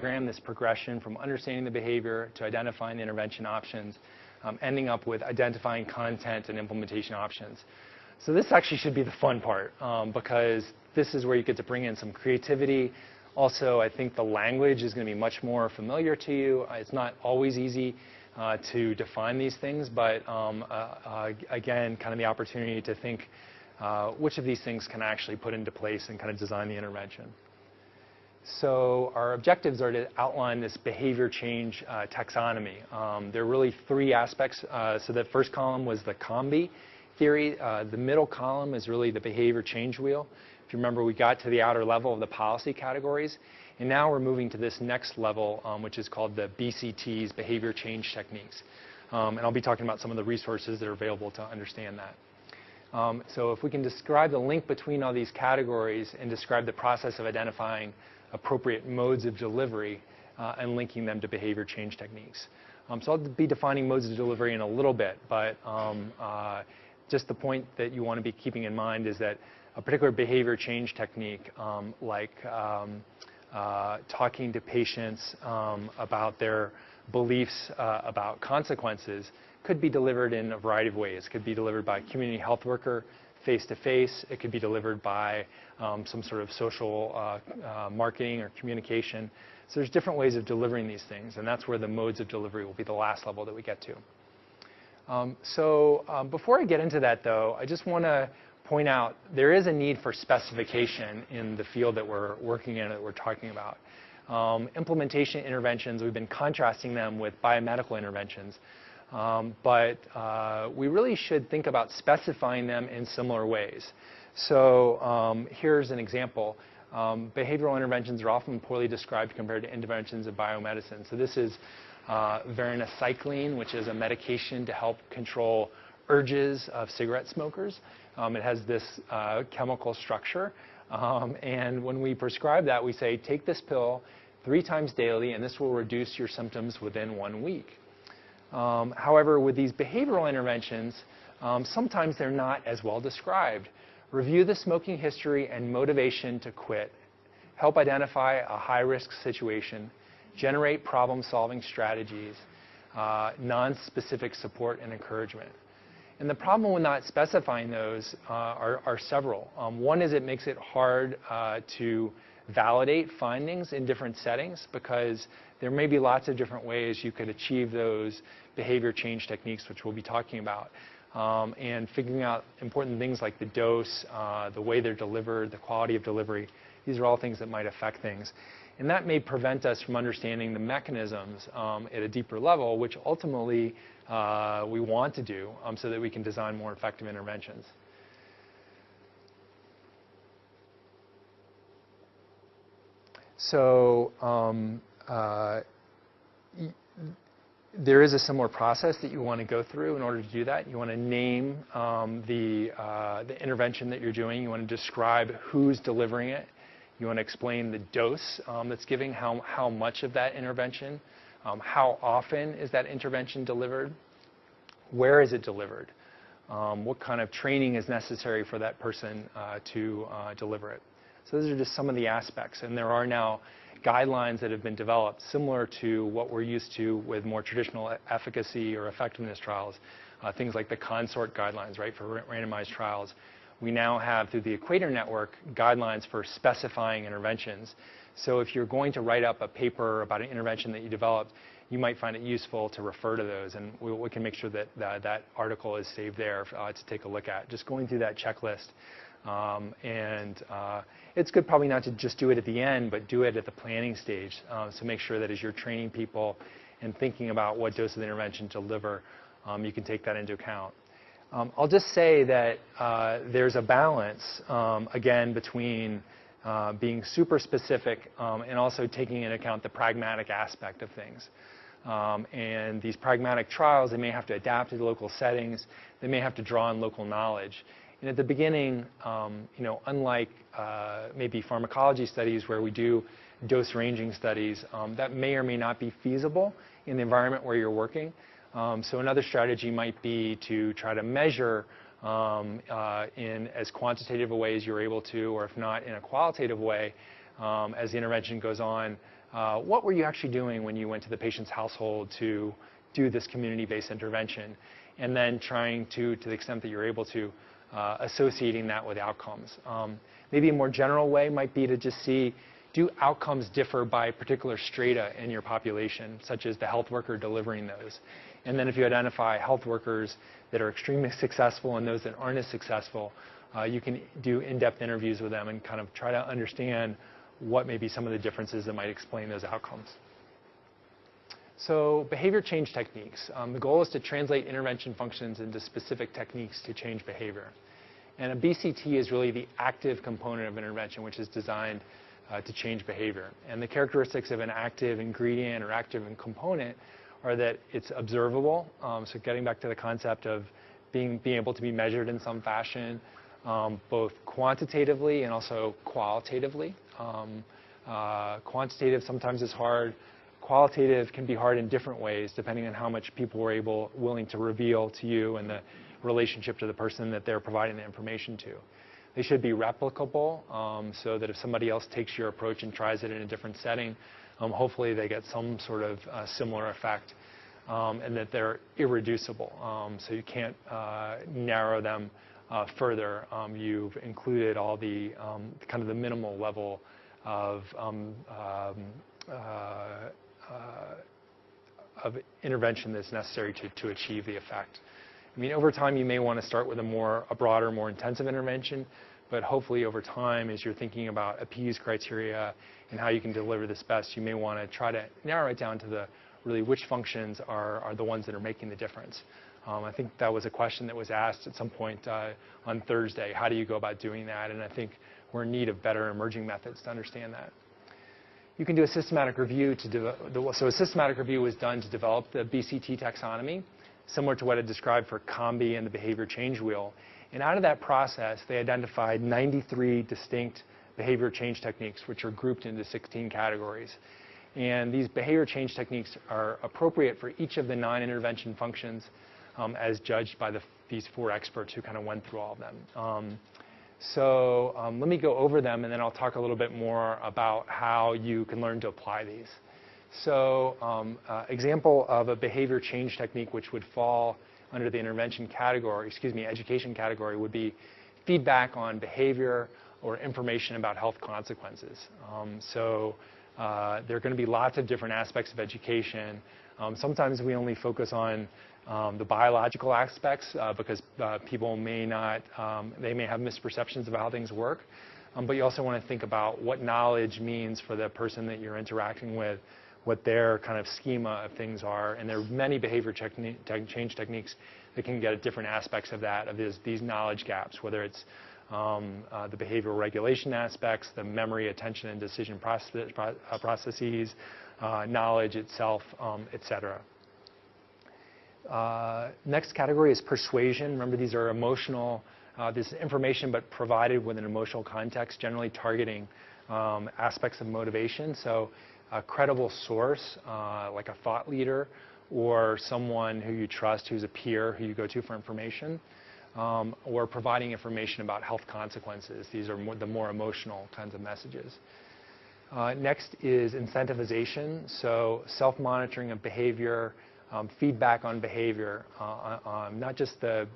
this progression from understanding the behavior to identifying the intervention options, ending up with identifying content and implementation options. So this actually should be the fun part, because this is where you get to bring in some creativity. Also, I think the language is going to be much more familiar to you. It's not always easy to define these things, but again, kind of the opportunity to think which of these things can I actually put into place and kind of design the intervention. So our objectives are to outline this behavior change taxonomy. There are really three aspects. So the first column was the COMBI theory. The middle column is really the behavior change wheel. If you remember, we got to the outer level of the policy categories. And now we're moving to this next level, which is called the BCTS, behavior change techniques. And I'll be talking about some of the resources that are available to understand that. So if we can describe the link between all these categories and describe the process of identifying appropriate modes of delivery and linking them to behavior change techniques. So I'll be defining modes of delivery in a little bit, but just the point that you want to be keeping in mind is that a particular behavior change technique, like talking to patients about their beliefs about consequences, could be delivered in a variety of ways. It could be delivered by a community health worker face-to-face. It could be delivered by some sort of social marketing or communication. So there's different ways of delivering these things, and that's where the modes of delivery will be the last level that we get to. Before I get into that, though, I just want to point out there is a need for specification in the field that we're working in, that we're talking about. Implementation interventions, we've been contrasting them with biomedical interventions. But we really should think about specifying them in similar ways. So here's an example. Behavioral interventions are often poorly described compared to interventions in biomedicine. So this is varenicline, which is a medication to help control urges of cigarette smokers. It has this chemical structure. And when we prescribe that, we say, take this pill 3 times daily, and this will reduce your symptoms within 1 week. However, with these behavioral interventions, sometimes they're not as well described. Review the smoking history and motivation to quit. Help identify a high-risk situation. Generate problem-solving strategies. Non-specific support and encouragement. And the problem with not specifying those are several. One is it makes it hard to validate findings in different settings, because there may be lots of different ways you could achieve those behavior change techniques, which we'll be talking about. And figuring out important things like the dose, the way they're delivered, the quality of delivery. These are all things that might affect things. And that may prevent us from understanding the mechanisms at a deeper level, which ultimately we want to do so that we can design more effective interventions. So there is a similar process that you want to go through in order to do that. You want to name the intervention that you're doing. You want to describe who's delivering it. You want to explain the dose that's giving, how much of that intervention, how often is that intervention delivered, where is it delivered, what kind of training is necessary for that person to deliver it. So those are just some of the aspects. And there are now guidelines that have been developed similar to what we're used to with more traditional efficacy or effectiveness trials, things like the consort guidelines, right, for randomized trials. We now have, through the Equator Network, guidelines for specifying interventions. So if you're going to write up a paper about an intervention that you developed, you might find it useful to refer to those. And we can make sure that that article is saved there to take a look at. Just going through that checklist. It's good probably not to just do it at the end, but do it at the planning stage. So make sure that as you're training people and thinking about what dose of the intervention to deliver, you can take that into account. I'll just say that there's a balance, again, between being super specific and also taking into account the pragmatic aspect of things. And these pragmatic trials, they may have to adapt to the local settings. They may have to draw on local knowledge. And at the beginning, unlike maybe pharmacology studies where we do dose ranging studies, that may or may not be feasible in the environment where you're working. So another strategy might be to try to measure in as quantitative a way as you're able to, or if not in a qualitative way, as the intervention goes on, what were you actually doing when you went to the patient's household to do this community-based intervention, and then trying to the extent that you're able to, associating that with outcomes. Maybe a more general way might be to just see, do outcomes differ by particular strata in your population, such as the health worker delivering those? And then if you identify health workers that are extremely successful and those that aren't as successful, you can do in-depth interviews with them and kind of try to understand what may be some of the differences that might explain those outcomes. So behavior change techniques. The goal is to translate intervention functions into specific techniques to change behavior. And a BCT is really the active component of intervention, which is designed to change behavior. And the characteristics of an active ingredient or active component are that it's observable. So getting back to the concept of being able to be measured in some fashion, both quantitatively and also qualitatively. Quantitative sometimes is hard. Qualitative can be hard in different ways, depending on how much people were willing to reveal to you and the relationship to the person that they're providing the information to. They should be replicable, so that if somebody else takes your approach and tries it in a different setting, hopefully they get some sort of similar effect, and that they're irreducible. So you can't narrow them further. You've included all the kind of the minimal level of intervention that's necessary to achieve the effect. I mean, over time, you may want to start with a broader, more intensive intervention, but hopefully over time, as you're thinking about appease criteria and how you can deliver this best, you may want to try to narrow it down to the really which functions are the ones that are making the difference. I think that was a question that was asked at some point on Thursday. How do you go about doing that? And I think we're in need of better emerging methods to understand that. You can do a systematic review so a systematic review was done to develop the BCT taxonomy, similar to what I described for COMBI and the behavior change wheel. And out of that process, they identified 93 distinct behavior change techniques, which are grouped into 16 categories. And these behavior change techniques are appropriate for each of the 9 intervention functions as judged by these 4 experts who kind of went through all of them. So let me go over them, and then I'll talk a little bit more about how you can learn to apply these. So example of a behavior change technique which would fall under the intervention category, education category, would be feedback on behavior or information about health consequences. So there are going to be lots of different aspects of education. Sometimes we only focus on the biological aspects because people may not, they may have misperceptions about how things work. But you also want to think about what knowledge means for the person that you're interacting with, what their kind of schema of things are. And there are many behavior change techniques that can get at different aspects of that, of these knowledge gaps, whether it's the behavioral regulation aspects, the memory, attention, and decision processes, knowledge itself, et cetera. Next category is persuasion. Remember, these are emotional, this information but provided with an emotional context, generally targeting aspects of motivation. So a credible source, like a thought leader, or someone who you trust, who's a peer, who you go to for information, or providing information about health consequences. These are the more emotional kinds of messages. Next is incentivization, so self-monitoring of behavior, feedback on behavior, not just the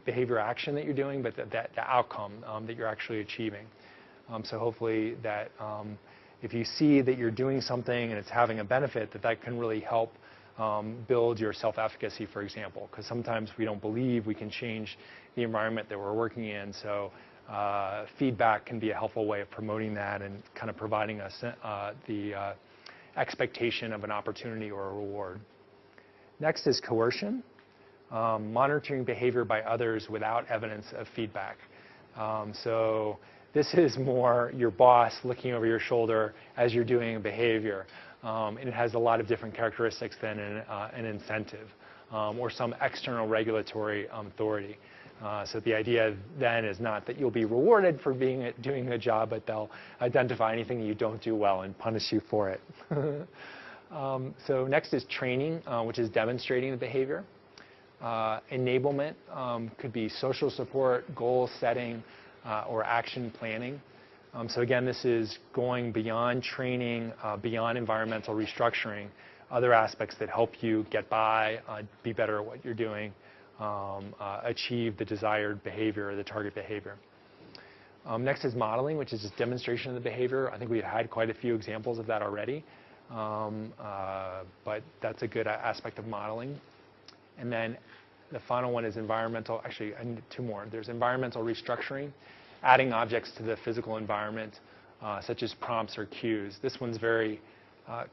behavior action that you're doing, but the outcome that you're actually achieving. So hopefully that if you see that you're doing something and it's having a benefit, that can really help build your self-efficacy, for example, because sometimes we don't believe we can change the environment that we're working in. So feedback can be a helpful way of promoting that and kind of providing us the expectation of an opportunity or a reward. Next is coercion, monitoring behavior by others without evidence of feedback. So this is more your boss looking over your shoulder as you're doing a behavior. And it has a lot of different characteristics than an incentive or some external regulatory authority. So the idea then is not that you'll be rewarded for doing a job, but they'll identify anything you don't do well and punish you for it. So next is training, which is demonstrating the behavior. Enablement could be social support, goal setting, or action planning. So again, this is going beyond training, beyond environmental restructuring, other aspects that help you get by, be better at what you're doing, achieve the desired behavior or the target behavior. Next is modeling, which is just demonstration of the behavior. I think we've had quite a few examples of that already, but that's a good aspect of modeling. And then the final one is environmental. Actually, I need two more. There's environmental restructuring, adding objects to the physical environment, such as prompts or cues. This one's very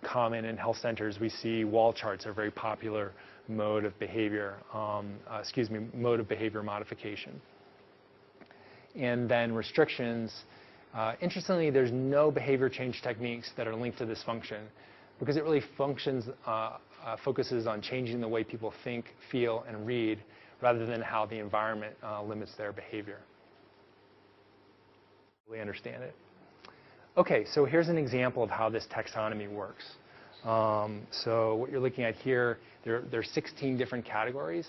common in health centers. We see wall charts are a very popular mode of behavior, mode of behavior modification. And then restrictions. Interestingly, there's no behavior change techniques that are linked to this function because it really focuses on changing the way people think, feel, and read rather than how the environment limits their behavior. We understand it. Okay, so here's an example of how this taxonomy works. So what you're looking at here, there are 16 different categories.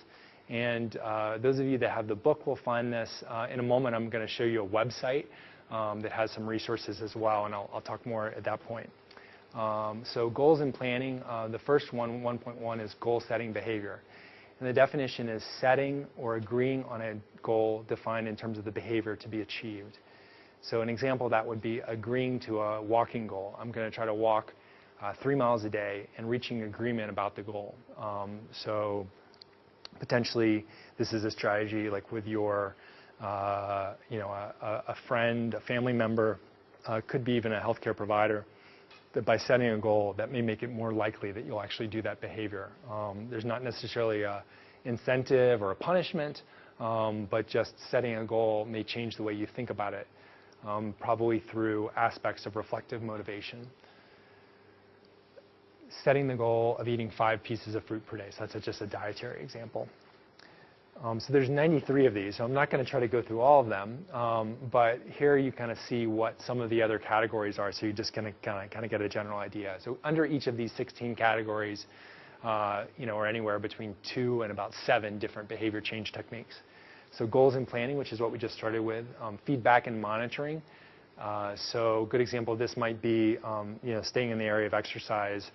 And those of you that have the book will find this. In a moment, I'm going to show you a website that has some resources as well, and I'll talk more at that point. So goals and planning, the first one, 1.1, is goal setting behavior. And the definition is setting or agreeing on a goal defined in terms of the behavior to be achieved. So an example of that would be agreeing to a walking goal. I'm going to try to walk 3 miles a day and reaching agreement about the goal. So potentially, this is a strategy like with your, a friend, a family member, could be even a healthcare provider, that by setting a goal, that may make it more likely that you'll actually do that behavior. There's not necessarily an incentive or a punishment, but just setting a goal may change the way you think about it, probably through aspects of reflective motivation. Setting the goal of eating 5 pieces of fruit per day. So that's just a dietary example. So there's 93 of these. So I'm not going to try to go through all of them. But here you kind of see what some of the other categories are. So you're just going to kind of get a general idea. So under each of these 16 categories, are anywhere between 2 and about 7 different behavior change techniques. So goals and planning, which is what we just started with. Feedback and monitoring. So a good example of this might be, staying in the area of exercise.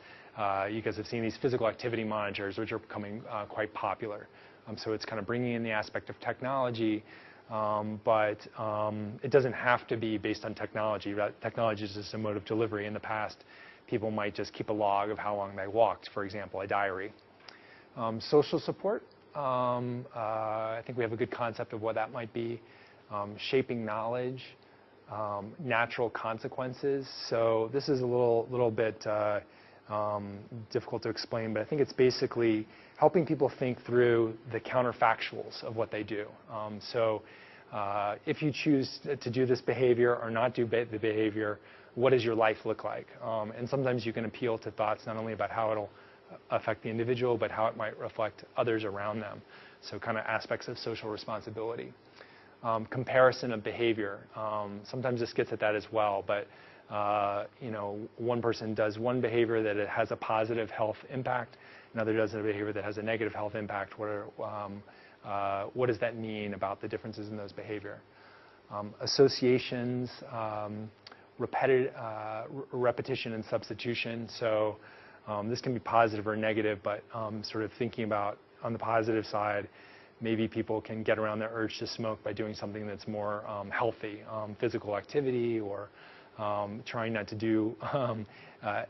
You guys have seen these physical activity monitors, which are becoming quite popular. So it's kind of bringing in the aspect of technology, but it doesn't have to be based on technology. Technology is just a mode of delivery. In the past, people might just keep a log of how long they walked, for example, a diary. Social support. I think we have a good concept of what that might be. Shaping knowledge. Natural consequences. So this is a little bit difficult to explain, but I think it's basically helping people think through the counterfactuals of what they do. So if you choose to do this behavior or not do the behavior, what does your life look like? And sometimes you can appeal to thoughts not only about how it'll affect the individual, but how it might reflect others around them. So kind of aspects of social responsibility. Comparison of behavior. Sometimes this gets at that as well, but one person does one behavior that it has a positive health impact, another does a behavior that has a negative health impact. What does that mean about the differences in those behavior? Associations, repetition and substitution. So this can be positive or negative, but sort of thinking about on the positive side, maybe people can get around their urge to smoke by doing something that's more healthy, physical activity, or trying not to do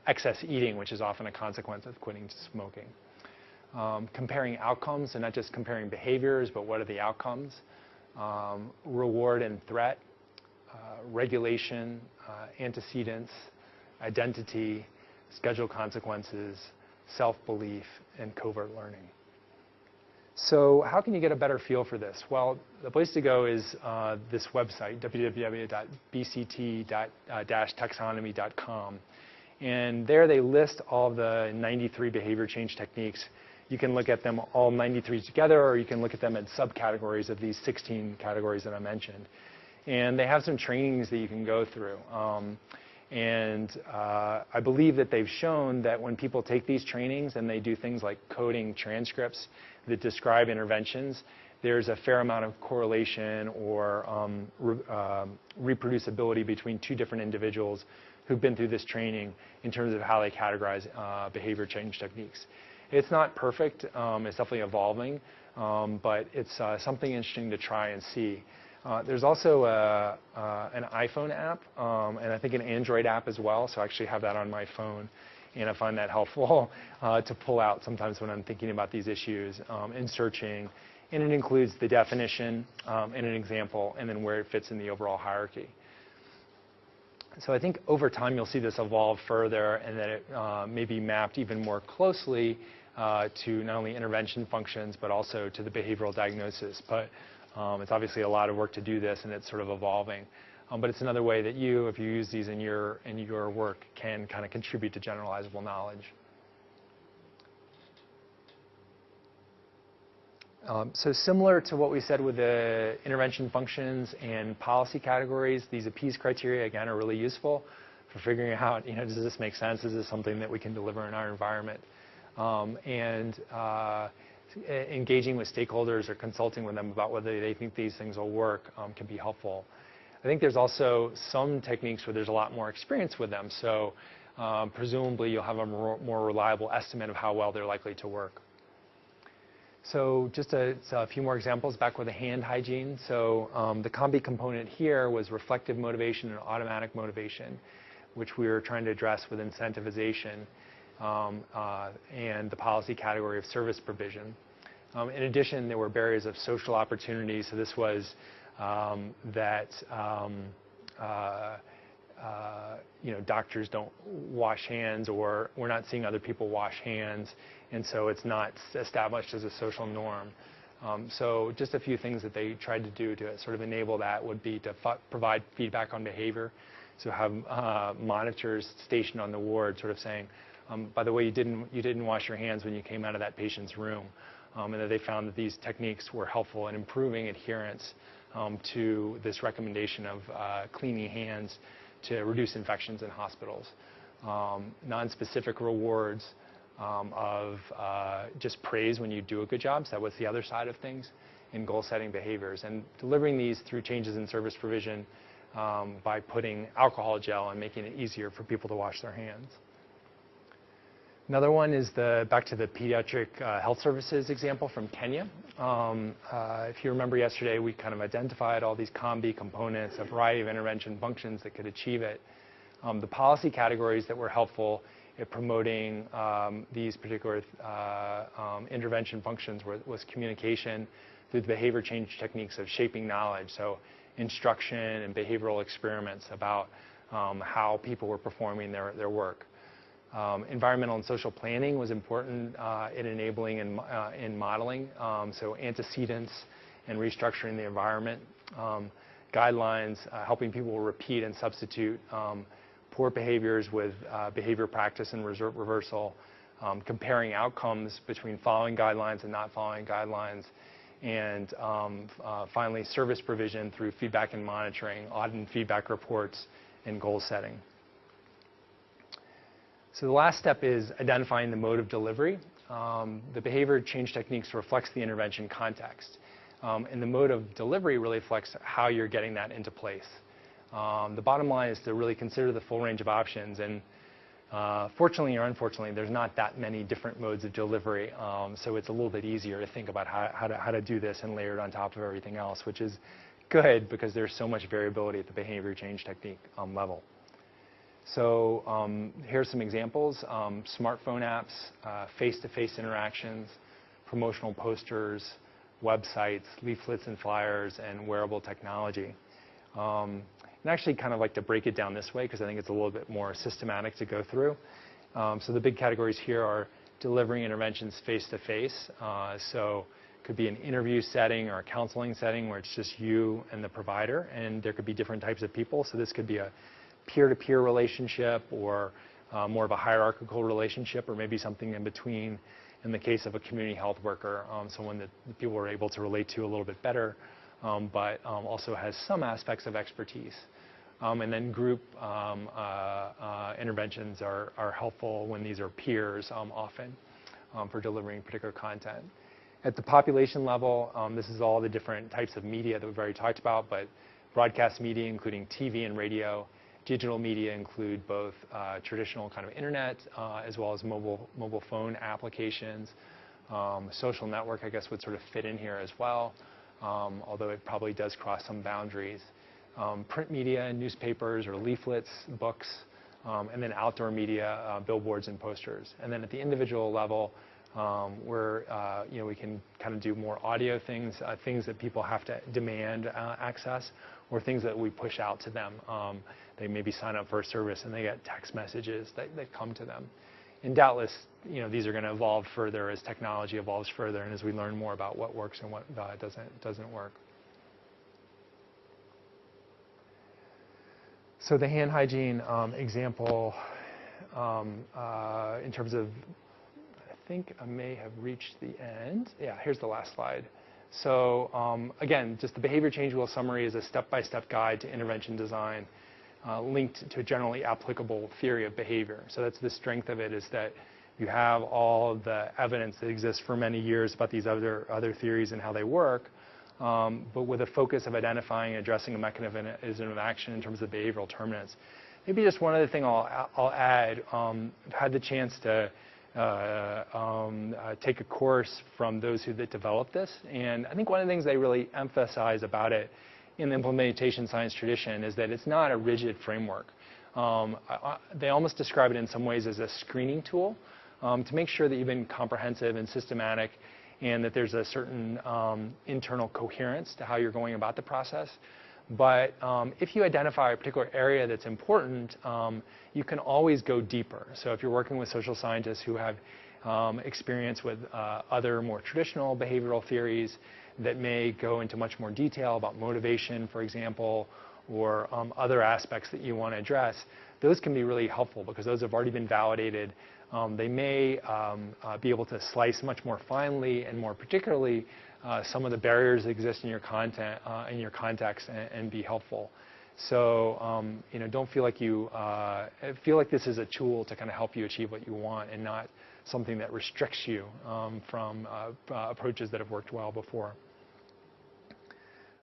excess eating, which is often a consequence of quitting smoking. Comparing outcomes, and not just comparing behaviors, but what are the outcomes. Reward and threat, regulation, antecedents, identity, schedule consequences, self-belief, and covert learning. So how can you get a better feel for this? Well, the place to go is this website, www.bct-taxonomy.com. And there they list all the 93 behavior change techniques. You can look at them all 93 together, or you can look at them in subcategories of these 16 categories that I mentioned. And they have some trainings that you can go through. I believe that they've shown that when people take these trainings and they do things like coding transcripts that describe interventions, there's a fair amount of correlation or reproducibility between two different individuals who've been through this training in terms of how they categorize behavior change techniques. It's not perfect. It's definitely evolving, but it's something interesting to try and see. There's also an iPhone app and I think an Android app as well, so I actually have that on my phone, and I find that helpful to pull out sometimes when I'm thinking about these issues in searching. And it includes the definition and an example, and then where it fits in the overall hierarchy. So I think over time you'll see this evolve further, and that it may be mapped even more closely to not only intervention functions, but also to the behavioral diagnosis. But it's obviously a lot of work to do this, and it's sort of evolving. But it's another way that you, if you use these in your work, can kind of contribute to generalizable knowledge. So similar to what we said with the intervention functions and policy categories, these appease criteria, again, are really useful for figuring out, does this make sense? Is this something that we can deliver in our environment? Engaging with stakeholders or consulting with them about whether they think these things will work can be helpful. I think there's also some techniques where there's a lot more experience with them, so presumably you'll have a more reliable estimate of how well they're likely to work. So just a few more examples back with the hand hygiene. So the COMBI component here was reflective motivation and automatic motivation, which we were trying to address with incentivization and the policy category of service provision. In addition, there were barriers of social opportunity. So this was that doctors don't wash hands, or we're not seeing other people wash hands, and so it's not established as a social norm. So just a few things that they tried to do to sort of enable that would be to provide feedback on behavior. So have monitors stationed on the ward sort of saying, by the way, you didn't wash your hands when you came out of that patient's room. And that they found that these techniques were helpful in improving adherence to this recommendation of cleaning hands to reduce infections in hospitals. Non-specific rewards of just praise when you do a good job, so that was the other side of things, in goal-setting behaviors. And delivering these through changes in service provision by putting alcohol gel and making it easier for people to wash their hands. Another one is back to the pediatric health services example from Kenya. If you remember yesterday, we kind of identified all these COMBI components, a variety of intervention functions that could achieve it. The policy categories that were helpful in promoting these particular intervention functions was communication through the behavior change techniques of shaping knowledge, so instruction and behavioral experiments about how people were performing their work. Environmental and social planning was important in enabling and in modeling, so antecedents and restructuring the environment. Guidelines, helping people repeat and substitute poor behaviors with behavior practice and reversal, comparing outcomes between following guidelines and not following guidelines, and finally service provision through feedback and monitoring, audit and feedback reports, and goal setting. So the last step is identifying the mode of delivery. The behavior change techniques reflects the intervention context. And the mode of delivery really reflects how you're getting that into place. The bottom line is to really consider the full range of options. And fortunately or unfortunately, there's not that many different modes of delivery. So it's a little bit easier to think about how to do this and layer it on top of everything else, which is good because there's so much variability at the behavior change technique level. So here's some examples. Smartphone apps, face-to-face interactions, promotional posters, websites, leaflets and flyers, and wearable technology. And actually kind of like to break it down this way because I think it's a little bit more systematic to go through. So the big categories here are delivering interventions face-to-face. So it could be an interview setting or a counseling setting where it's just you and the provider, and there could be different types of people. So this could be a peer-to-peer relationship, or more of a hierarchical relationship, or maybe something in between in the case of a community health worker, someone that people are able to relate to a little bit better, but also has some aspects of expertise. And then group interventions are helpful when these are peers often for delivering particular content. At the population level, this is all the different types of media that we've already talked about, but broadcast media, including TV and radio. Digital media include both traditional kind of internet as well as mobile phone applications. Social network, I guess, would sort of fit in here as well, although it probably does cross some boundaries. Print media, newspapers or leaflets, books, and then outdoor media, billboards and posters. And then at the individual level, where we can kind of do more audio things, things that people have to demand access, or things that we push out to them. They maybe sign up for a service and they get text messages that come to them. And doubtless, these are going to evolve further as technology evolves further and as we learn more about what works and what doesn't work. So the hand hygiene example, in terms of, I think I may have reached the end. Yeah, here's the last slide. So again, just the behavior change wheel summary is a step-by-step guide to intervention design linked to a generally applicable theory of behavior. So that's the strength of it, is that you have all of the evidence that exists for many years about these other theories and how they work, but with a focus of identifying and addressing a mechanism of action in terms of behavioral determinants. Maybe just one other thing I'll add. I've had the chance to take a course from those who developed this, and I think one of the things they really emphasize about it in the implementation science tradition is that it's not a rigid framework. They almost describe it in some ways as a screening tool to make sure that you've been comprehensive and systematic and that there's a certain internal coherence to how you're going about the process. But if you identify a particular area that's important, you can always go deeper. So if you're working with social scientists who have experience with other more traditional behavioral theories that may go into much more detail about motivation, for example, or other aspects that you want to address, those can be really helpful because those have already been validated. They may be able to slice much more finely and more particularly some of the barriers that exist in your content, in your context, and be helpful. So don't feel like feel like this is a tool to kind of help you achieve what you want and not something that restricts you from approaches that have worked well before.